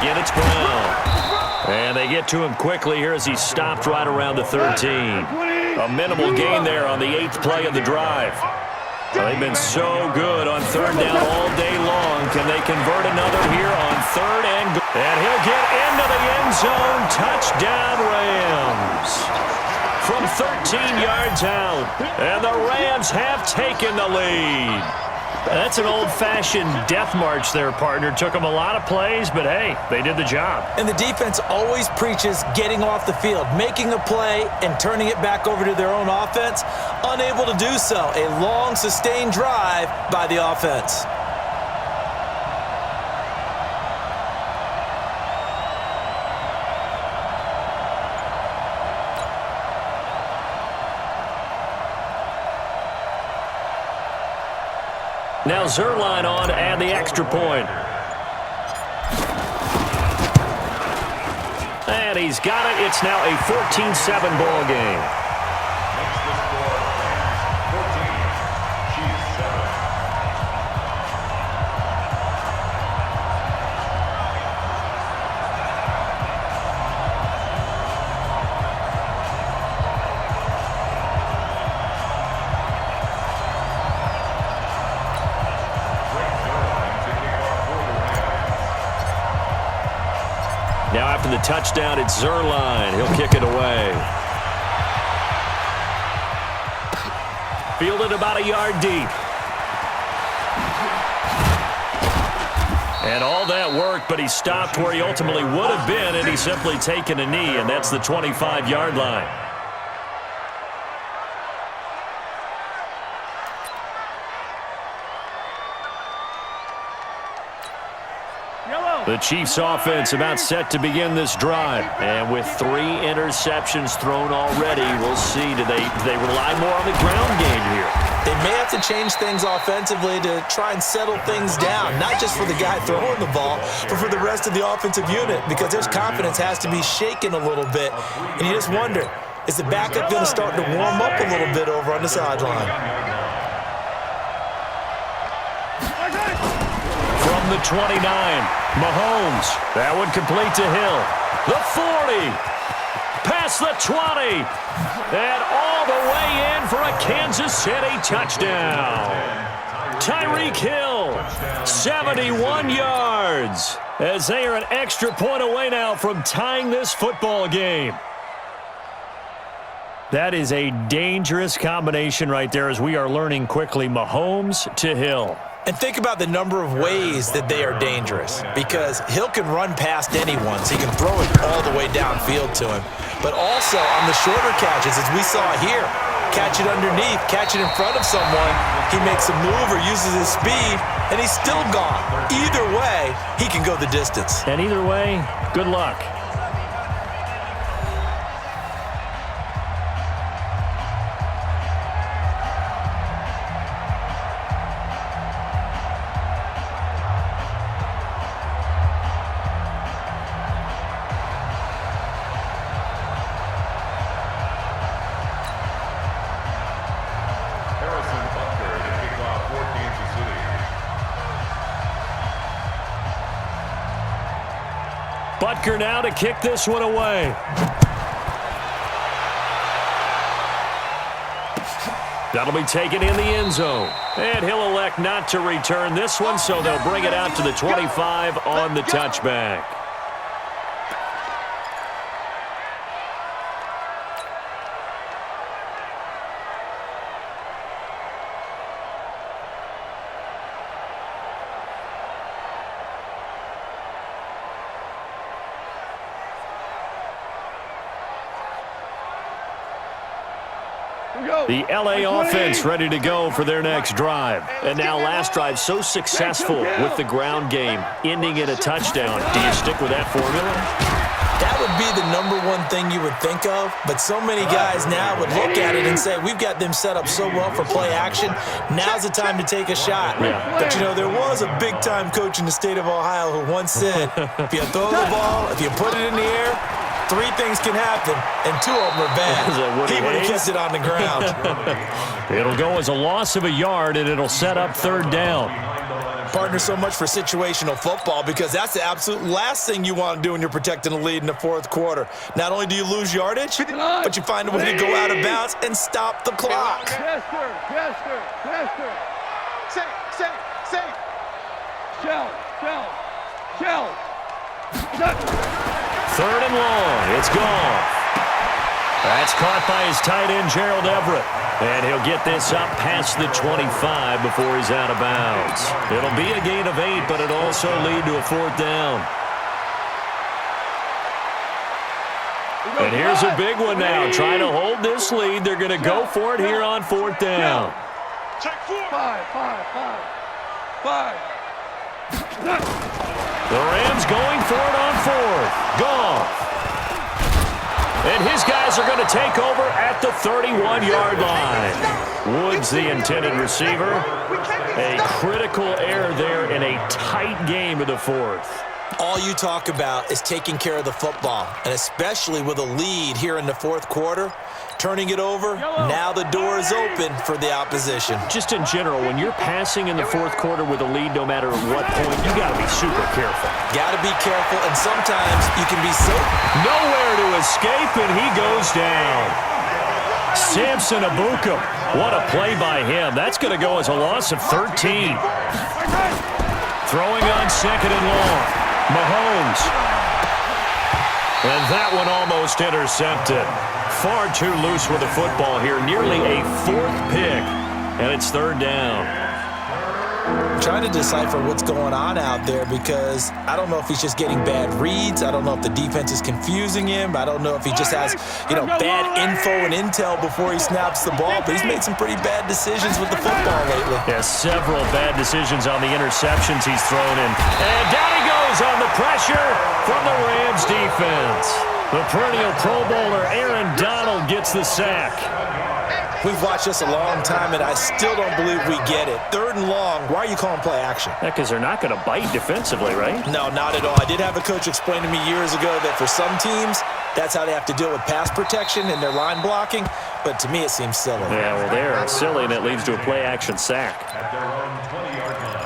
again, it's Brown. And they get to him quickly here as he's stopped right around the 13. A minimal gain there on the 8th play of the drive. Well, they've been so good on third down all day long. Can they convert another here on third and goal? And he'll get into the end zone. Touchdown, Rams. From 13 yards out. And the Rams have taken the lead. That's an old-fashioned death march there, partner. Took them a lot of plays, but, hey, they did the job. And the defense always preaches getting off the field, making a play and turning it back over to their own offense. Unable to do so. A long, sustained drive by the offense. Now Zerline on and the extra point. And he's got it. It's now a 14-7 ball game. Now after the touchdown, it's Zerline. He'll kick it away. Fielded about a yard deep. And all that worked, but he stopped where he ultimately would have been, and he's simply taken a knee, and that's the 25-yard line. The Chiefs offense about set to begin this drive. And with 3 interceptions thrown already, we'll see. Do they rely more on the ground game here? They may have to change things offensively to try and settle things down, not just for the guy throwing the ball, but for the rest of the offensive unit, because their confidence has to be shaken a little bit. And you just wonder, is the backup going to start to warm up a little bit over on the sideline? From the 29, Mahomes. That one complete to Hill. The 40. Past the 20. And all the way in for a Kansas City touchdown. Tyreek Hill, 71 yards. As they are an extra point away now from tying this football game. That is a dangerous combination right there as we are learning quickly. Mahomes to Hill. And think about the number of ways that they are dangerous, because Hill can run past anyone, so he can throw it all the way downfield to him. But also on the shorter catches, as we saw here, catch it underneath, catch it in front of someone, he makes a move or uses his speed, and he's still gone. Either way, he can go the distance. And either way, good luck. Butker now to kick this one away. That'll be taken in the end zone. And he'll elect not to return this one, so they'll bring it out to the 25 on the touchback. The LA offense ready to go for their next drive. And now last drive so successful with the ground game, ending in a touchdown. Do you stick with that formula? That would be the #1 thing you would think of, but so many guys now would look at it and say, we've got them set up so well for play action, now's the time to take a shot. Yeah. But, you know, there was a big-time coach in the state of Ohio who once said, if you throw the ball, if you put it in the air, 3 things can happen, and 2 of them are bad. He would have kept it on the ground. It'll go as a loss of a yard, and it'll set up third down. partner, so much for situational football, because that's the absolute last thing you want to do when you're protecting a lead in the fourth quarter. Not only do you lose yardage, but you find a way to go out of bounds and stop the clock. Third and long. It's gone. That's caught by his tight end, Gerald Everett. And he'll get this up past the 25 before he's out of bounds. It'll be a gain of 8, but it'll also lead to a fourth down. And here's a big one now. Trying to hold this lead. They're going to go for it here on fourth down. The Rams going for it on fourth. Goff. And his guys are going to take over at the 31-yard line. Woods, the intended receiver. A critical error there in a tight game of the fourth. All you talk about is taking care of the football, and especially with a lead here in the fourth quarter, turning it over, now the door is open for the opposition. Just in general, when you're passing in the fourth quarter with a lead, no matter what point, you got to be super careful. Got to be careful, and sometimes you can be so... Nowhere to escape, and he goes down. Samson Abukum. What a play by him. That's going to go as a loss of 13. Throwing on second and long. Mahomes. And that one almost intercepted. Far too loose with the football here. Nearly a fourth pick. And it's third down. I'm trying to decipher what's going on out there, because I don't know if he's just getting bad reads. I don't know if the defense is confusing him. I don't know if he just has, bad info and intel before he snaps the ball. But he's made some pretty bad decisions with the football lately. Yeah, several bad decisions on the interceptions he's thrown in. And down he goes on the pressure from the Rams defense. The perennial Pro Bowler Aaron Donald gets the sack. We've watched this a long time, and I still don't believe we get it. Third and long, why are you calling play action? Yeah, because they're not going to bite defensively, right? No, not at all. I did have a coach explain to me years ago that for some teams, that's how they have to deal with pass protection and their line blocking, but to me it seems silly. Yeah, well, they're silly, and it leads to a play action sack. At their own 20-yard line.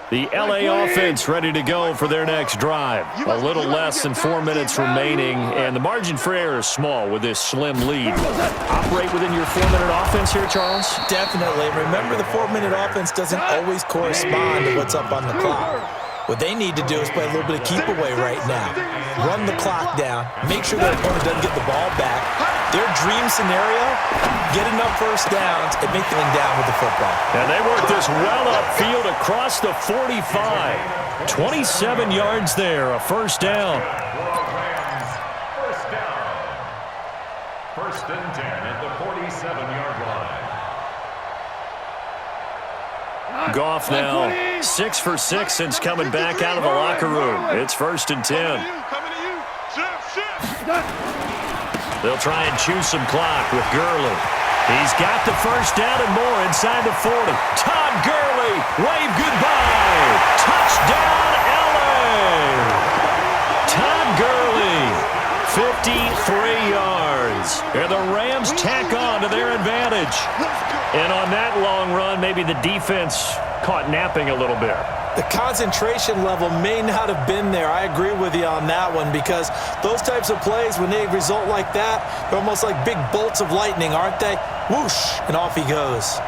The LA offense ready to go for their next drive. A little less than 4 minutes remaining, and the margin for error is small with this slim lead. Operate within your 4-minute offense here, Charles? Definitely. Remember, the 4-minute offense doesn't always correspond to what's up on the clock. What they need to do is play a little bit of keep away right now. Run the clock down. Make sure their opponent doesn't get the ball back. Their dream scenario, get enough first downs and make them down with the football. And they work this well upfield across the 45. 27 yards there, a first down. First down. First and 10 at the 47-yard line. Goff now 6 for 6 since coming back out of the locker room. It's first and 10. They'll try and chew some clock with Gurley. He's got the first down and more inside the 40. Todd Gurley, wave goodbye. Touchdown, LA. Todd Gurley, 53 yards. And the Rams tack on to their advantage. And on that long run, maybe the defense caught napping a little bit. The concentration level may not have been there. I agree with you on that one, because those types of plays, when they result like that, they're almost like big bolts of lightning, aren't they? Whoosh, and off he goes.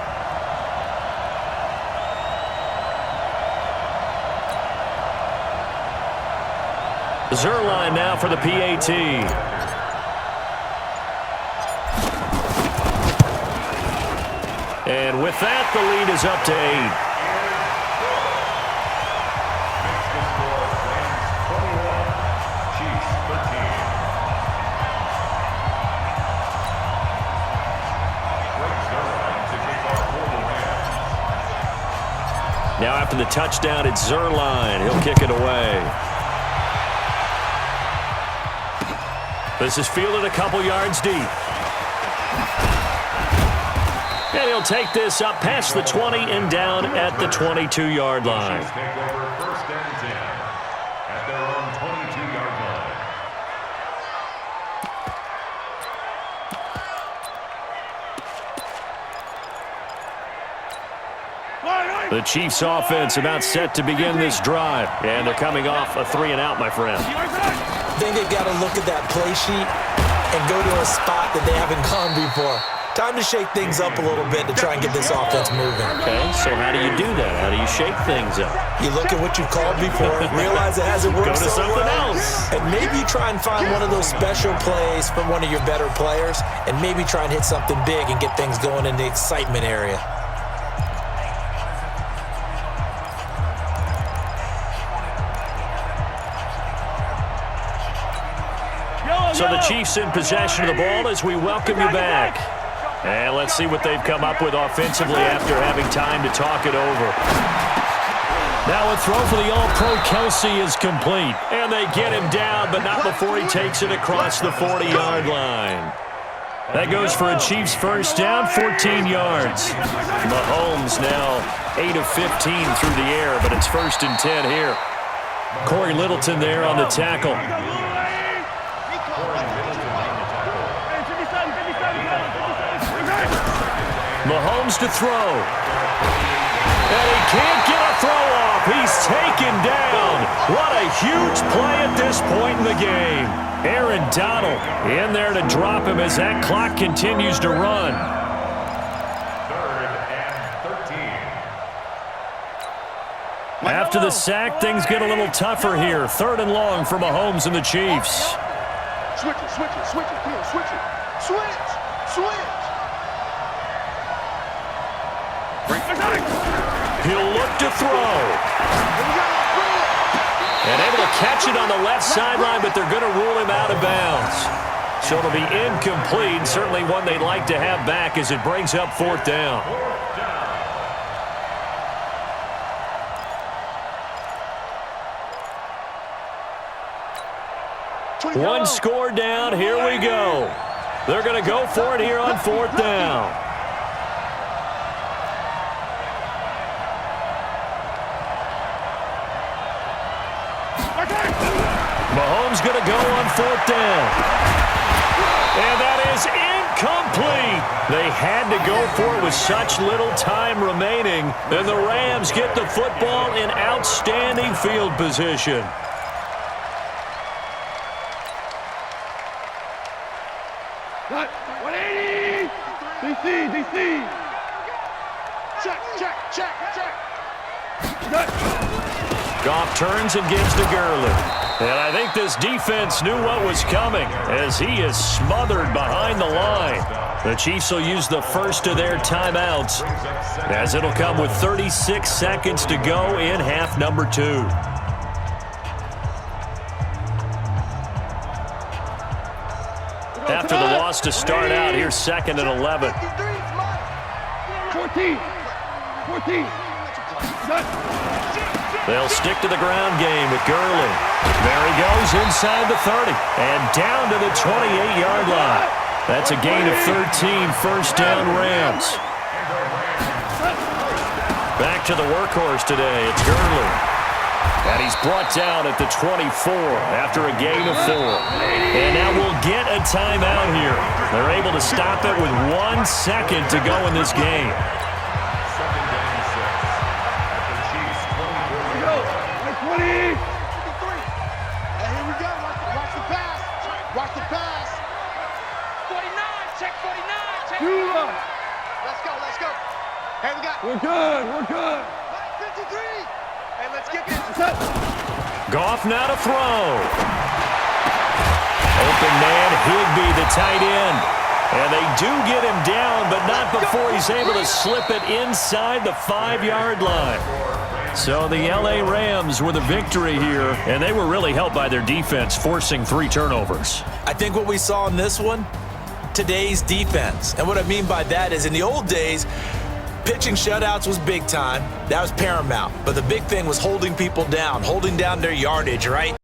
Zerline now for the PAT. And with that, the lead is up to 8. Now after the touchdown, it's Zerline. He'll kick it away. This is fielded a couple yards deep. And he'll take this up past the 20 and down at the 22-yard line. Take over first and 10. The Chiefs offense about set to begin this drive. And they're coming off a 3-and-out, my friend. I think they've got to look at that play sheet and go to a spot that they haven't gone before. Time to shake things up a little bit to try and get this offense moving. Okay, so how do you do that? How do you shake things up? You look at what you've called before, realize it hasn't worked Go to so something well, else. and maybe try and find one of those special plays from one of your better players, and maybe try and hit something big and get things going in the excitement area. So the Chiefs in possession of the ball as we welcome you back. And let's see what they've come up with offensively after having time to talk it over. Now a throw for the All-Pro Kelsey is complete. And they get him down, but not before he takes it across the 40-yard line. That goes for a Chiefs first down, 14 yards. Mahomes now 8 of 15 through the air, but it's 1st and 10 here. Corey Littleton there on the tackle. Mahomes to throw. And he can't get a throw off. He's taken down. What a huge play at this point in the game. Aaron Donald in there to drop him as that clock continues to run. 3rd and 13. After the sack, things get a little tougher here. 3rd and long for Mahomes and the Chiefs. Switch it, switch it, switch it, here, switch it. Switch, switch. He'll look to throw. And able to catch it on the left sideline, but they're going to rule him out of bounds. So it'll be incomplete, certainly one they'd like to have back as it brings up 4th down. One score down, here we go. They're going to go for it here on 4th down. Mahomes going to go on 4th down. And that is incomplete. They had to go for it with such little time remaining. And the Rams get the football in outstanding field position. Cut. 180. DC. Check. Cut. Goff turns and gives to Gurley. And I think this defense knew what was coming as he is smothered behind the line. The Chiefs will use the first of their timeouts as it'll come with 36 seconds to go in half number 2. After the loss to start out, here's 2nd and 11. 14. They'll stick to the ground game with Gurley. There he goes inside the 30 and down to the 28-yard line. That's a gain of 13, 1st down Rams. Back to the workhorse today. It's Gurley. And he's brought down at the 24 after a gain of 4. And now we'll get a timeout here. They're able to stop it with 1 second to go in this game. We're good. 53. Hey, let's get this. Goff now to throw. Open man, Higbee, the tight end. And they do get him down, but not before he's able to slip it inside the 5-yard line. So the L.A. Rams with a victory here, and they were really helped by their defense, forcing 3 turnovers. I think what we saw in this one, today's defense. And what I mean by that is in the old days, pitching shutouts was big time. That was paramount. But the big thing was holding people down, holding down their yardage, right?